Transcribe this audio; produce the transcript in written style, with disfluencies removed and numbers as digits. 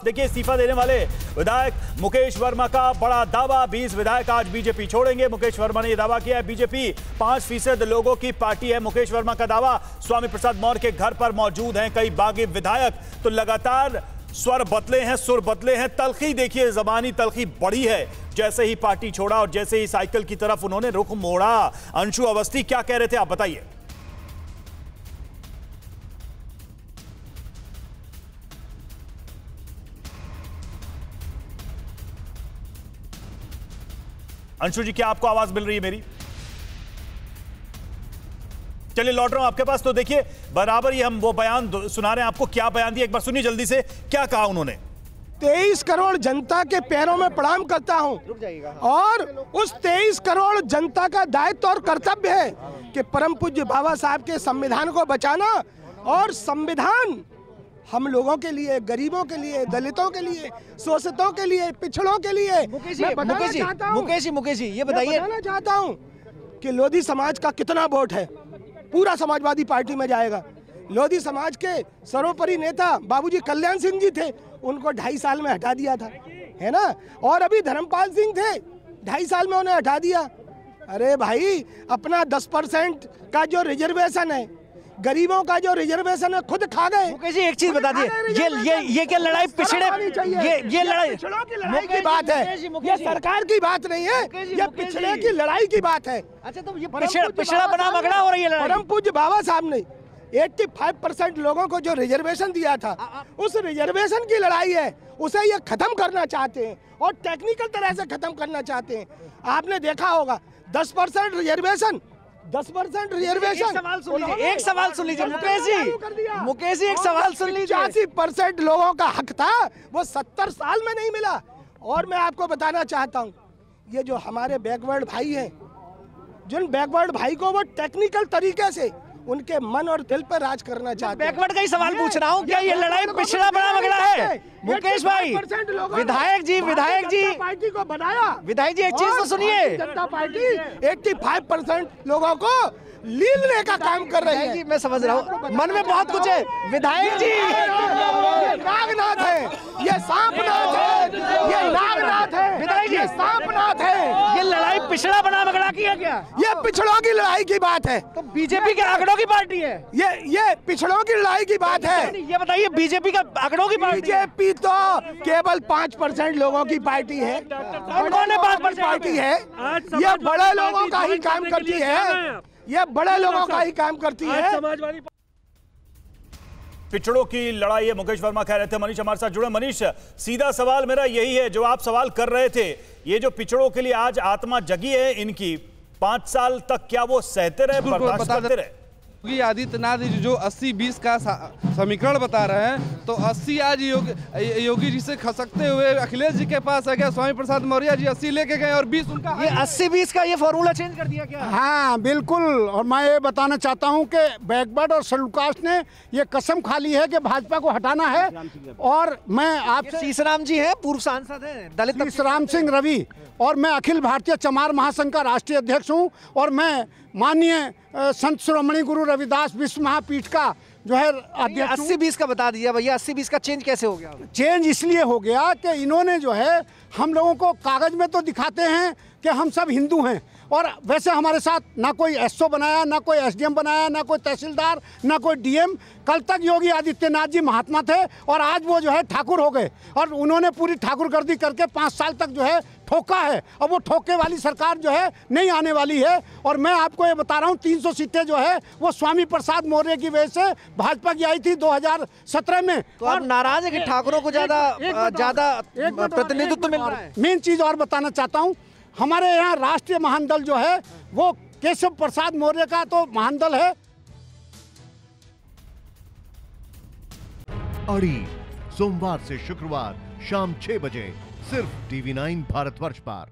देखिए, इस्तीफा देने वाले विधायक मुकेश वर्मा का बड़ा दावा। 20 विधायक आज बीजेपी छोड़ेंगे। मुकेश वर्मा ने यह दावा किया है। बीजेपी 5% लोगों की पार्टी है। मुकेश वर्मा का दावा। स्वामी प्रसाद मौर्य के घर पर मौजूद हैं कई बागी विधायक। तो लगातार स्वर बदले हैं, सुर बदले हैं। तलखी देखिए, जबानी तलखी बढ़ी है जैसे ही पार्टी छोड़ा और जैसे ही साइकिल की तरफ उन्होंने रुख मोड़ा। अंशु अवस्थी क्या कह रहे थे, आप बताइए। अंशु जी, क्या आपको आवाज मिल रही है मेरी? चलिए, लौट रहा हूं आपके पास। तो देखिए, बराबर ही हम वो बयान सुना रहे हैं आपको। क्या बयान दिया, एक बार सुनिए जल्दी से। क्या कहा उन्होंने? 23 करोड़ जनता के पैरों में प्रणाम करता हूं और उस 23 करोड़ जनता का दायित्व और कर्तव्य है कि परम पूज्य बाबा साहब के संविधान को बचाना। और संविधान हम लोगों के लिए, गरीबों के लिए, दलितों के लिए, शोषितों के लिए, पिछड़ों के लिए। मुकेश जी, ये बताइए। बताना चाहता हूं कि लोधी समाज का कितना वोट है। पूरा समाजवादी पार्टी में जाएगा। लोधी समाज के सर्वोपरि नेता बाबूजी कल्याण सिंह जी थे, उनको 2.5 साल में हटा दिया था, है ना। और अभी धर्मपाल सिंह थे, 2.5 साल में उन्हें हटा दिया। अरे भाई, अपना 10% का जो रिजर्वेशन है, गरीबों का जो रिजर्वेशन है, खुद खा गए। मुकेश जी, एक चीज बता दिए, ये क्या लड़ाई पिछड़े, ये लड़ाई की बात है, ये सरकार की बात नहीं है, ये पिछड़े की लड़ाई की बात है। अच्छा, तो ये पिछड़ा बना मगड़ा हो रही है लड़ाई। परम पूज्य बाबा साहब ने 85% लोगों को जो रिजर्वेशन दिया था, उस रिजर्वेशन की लड़ाई है, उसे ये खत्म करना चाहते हैं और टेक्निकल तरह से खत्म करना चाहते हैं। आपने देखा होगा 10% रिजर्वेशन, 10% रिजर्वेशन। एक सवाल सुन लीजिए मुकेश जी, एक सवाल सुन लीजिए। 85% लोगों का हक था, वो 70 साल में नहीं मिला। और मैं आपको बताना चाहता हूँ, ये जो हमारे बैकवर्ड भाई हैं, जिन बैकवर्ड भाई को वो टेक्निकल तरीके से उनके मन और दिल पर राज करना चाहते हैं। बैकवर्ड का ही सवाल पूछ रहा हूँ, क्या ये लड़ाई पिछड़ा बड़ा मगड़ा है? मुकेश भाई, विधायक जी पार्टी को बनाया। विधायक जी, एक चीज तो सुनिए। जनता पार्टी 85% लोगों को लीलने का काम कर रही है। मैं समझ रहा हूँ, मन में बहुत कुछ है। विधायक जी, ये नागनाथ है, ये सांपनाथ है, ये नागनाथ है, विधायक जी, सांपनाथ है। ये लड़ाई पिछड़ा बना मगड़ा की है क्या? ये पिछड़ों की लड़ाई की बात है। तो बीजेपी के आंकड़ों की पार्टी है ये पिछड़ों की लड़ाई की बात है। ये बताइए, बीजेपी का आंकड़ों की पार्टी? बीजेपी तो केवल 5% लोगों की पार्टी है। कौन है 5% पार्टी है? ये बड़े लोगों का ही काम करती है। ये बड़े लोगों का ही काम करती है। समाजवादी पिछड़ों की लड़ाई है, मुकेश वर्मा कह रहे थे। मनीष हमारे साथ जुड़े। मनीष, सीधा सवाल मेरा यही है जो आप सवाल कर रहे थे। ये जो पिछड़ों के लिए आज आत्मा जगी है इनकी, 5 साल तक क्या वो सहते रहे, बर्दाश्त करते रहे? योगी आदित्यनाथ जी जो 80-20 का समीकरण बता रहे हैं, तो 80 आज योगी जी से खसकते हुए अखिलेश जी के पास है क्या? स्वामी प्रसाद मौर्य जी 80 लेके गए और 20 उनका। ये 80-20 का ये फॉर्मूला चेंज कर दिया क्या? हाँ बिल्कुल। और मैं ये बताना चाहता हूँ कि बैकवर्ड और शेड्यूल कास्ट ने ये कसम खा ली है कि भाजपा को हटाना है। और मैं आपसे, सीसराम जी हैं, पूर्व सांसद हैं, दलित सीसराम सिंह रवि, और मैं अखिल भारतीय चमार महासंघ का राष्ट्रीय अध्यक्ष हूँ। और मैं माननीय संत शिरोमणि गुरु रविदास विश्व महापीठ का जो है अध्यक्ष। 80-20 का बता दिया भैया, 80-20 का चेंज कैसे हो गया? चेंज इसलिए हो गया कि इन्होंने जो है हम लोगों को कागज में तो दिखाते हैं कि हम सब हिंदू हैं, और वैसे हमारे साथ ना कोई एसओ बनाया, ना कोई एसडीएम बनाया, ना कोई तहसीलदार, ना कोई डीएम। कल तक योगी आदित्यनाथ जी महात्मा थे और आज वो जो है ठाकुर हो गए, और उन्होंने पूरी ठाकुरगर्दी करके 5 साल तक जो है ठोका है। और वो ठोके वाली सरकार जो है नहीं आने वाली है। और मैं आपको ये बता रहा हूँ, 300 सीटें जो है वो स्वामी प्रसाद मौर्य की वजह से भाजपा की आई थी 2017 में। तो आप नाराज है कि ठाकुरों को ज्यादा प्रतिनिधित्व मिल रहा है? मेन चीज और बताना चाहता हूँ, हमारे यहाँ राष्ट्रीय महान दल जो है वो केशव प्रसाद मौर्य का तो महान दल है। अड़ी सोमवार से शुक्रवार शाम 6 बजे सिर्फ TV9 भारतवर्ष पर।